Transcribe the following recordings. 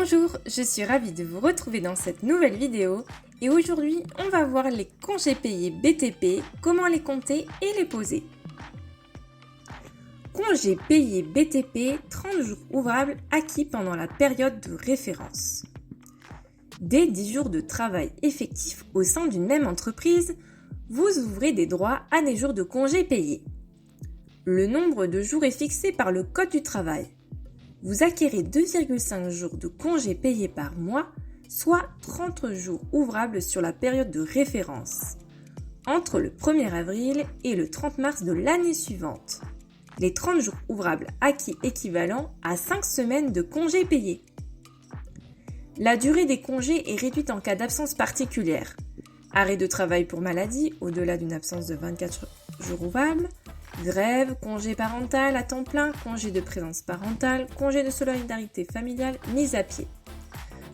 Bonjour, je suis ravie de vous retrouver dans cette nouvelle vidéo et aujourd'hui on va voir les congés payés BTP, comment les compter et les poser. Congés payés BTP, 30 jours ouvrables acquis pendant la période de référence. Dès 10 jours de travail effectif au sein d'une même entreprise, vous ouvrez des droits à des jours de congés payés. Le nombre de jours est fixé par le Code du travail. Vous acquérez 2,5 jours de congés payés par mois, soit 30 jours ouvrables sur la période de référence, entre le 1er avril et le 30 mars de l'année suivante. Les 30 jours ouvrables acquis équivalent à 5 semaines de congés payés. La durée des congés est réduite en cas d'absence particulière. Arrêt de travail pour maladie au-delà d'une absence de 24 jours ouvrables, grève, congé parental à temps plein, congé de présence parentale, congé de solidarité familiale, mise à pied.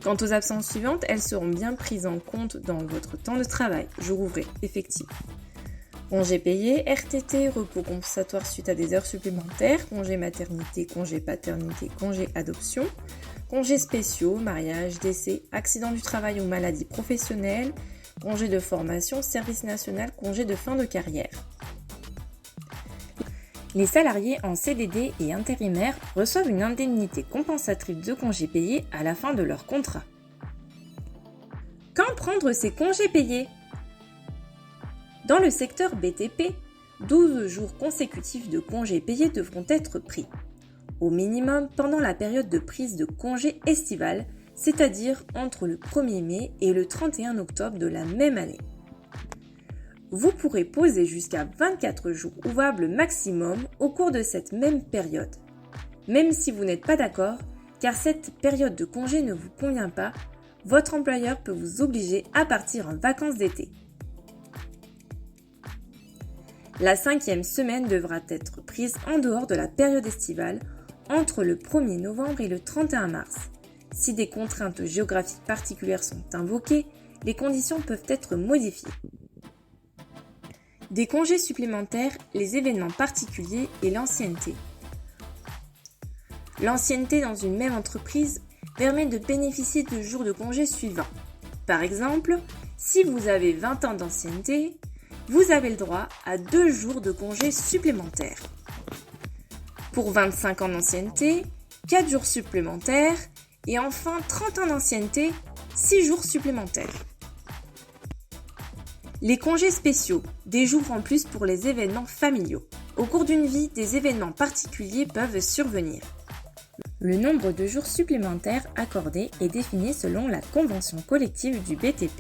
Quant aux absences suivantes, elles seront bien prises en compte dans votre temps de travail, jour ouvré, effectif. Congé payé, RTT, repos compensatoire suite à des heures supplémentaires, congé maternité, congé paternité, congé adoption, congés spéciaux, mariage, décès, accident du travail ou maladie professionnelle, congé de formation, service national, congé de fin de carrière. Les salariés en CDD et intérimaires reçoivent une indemnité compensatrice de congés payés à la fin de leur contrat. Quand prendre ces congés payés ? Dans le secteur BTP, 12 jours consécutifs de congés payés devront être pris, au minimum pendant la période de prise de congés estivale, c'est-à-dire entre le 1er mai et le 31 octobre de la même année. Vous pourrez poser jusqu'à 24 jours ouvrables maximum au cours de cette même période. Même si vous n'êtes pas d'accord, car cette période de congé ne vous convient pas, votre employeur peut vous obliger à partir en vacances d'été. La 5e semaine devra être prise en dehors de la période estivale, entre le 1er novembre et le 31 mars. Si des contraintes géographiques particulières sont invoquées, les conditions peuvent être modifiées. Des congés supplémentaires, les événements particuliers et l'ancienneté. L'ancienneté dans une même entreprise permet de bénéficier de jours de congés suivants. Par exemple, si vous avez 20 ans d'ancienneté, vous avez le droit à 2 jours de congés supplémentaires. Pour 25 ans d'ancienneté, 4 jours supplémentaires et enfin 30 ans d'ancienneté, 6 jours supplémentaires. Les congés spéciaux, des jours en plus pour les événements familiaux. Au cours d'une vie, des événements particuliers peuvent survenir. Le nombre de jours supplémentaires accordés est défini selon la convention collective du BTP.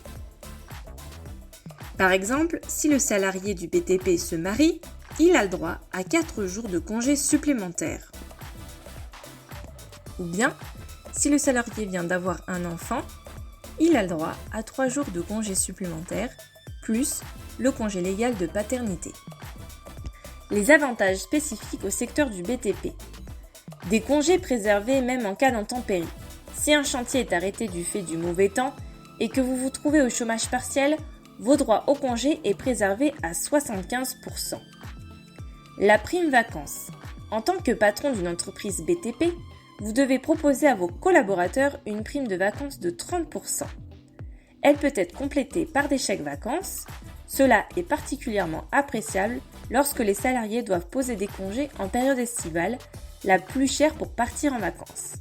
Par exemple, si le salarié du BTP se marie, il a le droit à 4 jours de congés supplémentaires. Ou bien, si le salarié vient d'avoir un enfant, il a le droit à 3 jours de congés supplémentaires, plus le congé légal de paternité. Les avantages spécifiques au secteur du BTP. Des congés préservés même en cas d'intempérie. Si un chantier est arrêté du fait du mauvais temps et que vous vous trouvez au chômage partiel, vos droits au congé est préservé à 75%. La prime vacances. En tant que patron d'une entreprise BTP, vous devez proposer à vos collaborateurs une prime de vacances de 30%. Elle peut être complétée par des chèques vacances. Cela est particulièrement appréciable lorsque les salariés doivent poser des congés en période estivale, la plus chère pour partir en vacances.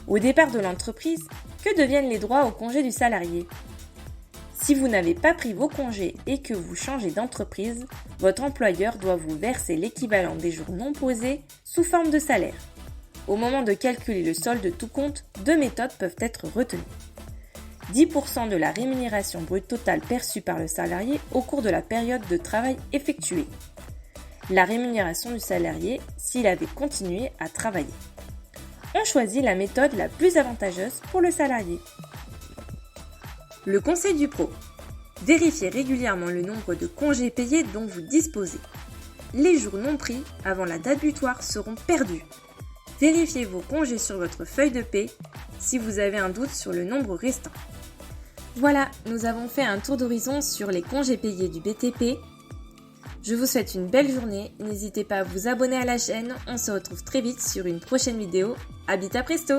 Au départ de l'entreprise, que deviennent les droits au congé du salarié ? Si vous n'avez pas pris vos congés et que vous changez d'entreprise, votre employeur doit vous verser l'équivalent des jours non posés sous forme de salaire. Au moment de calculer le solde de tout compte, 2 méthodes peuvent être retenues. 10% de la rémunération brute totale perçue par le salarié au cours de la période de travail effectuée. La rémunération du salarié s'il avait continué à travailler. On choisit la méthode la plus avantageuse pour le salarié. Le conseil du pro. Vérifiez régulièrement le nombre de congés payés dont vous disposez. Les jours non pris avant la date butoir seront perdus. Vérifiez vos congés sur votre feuille de paie si vous avez un doute sur le nombre restant. Voilà, nous avons fait un tour d'horizon sur les congés payés du BTP. Je vous souhaite une belle journée, n'hésitez pas à vous abonner à la chaîne, on se retrouve très vite sur une prochaine vidéo. À bientôt presto!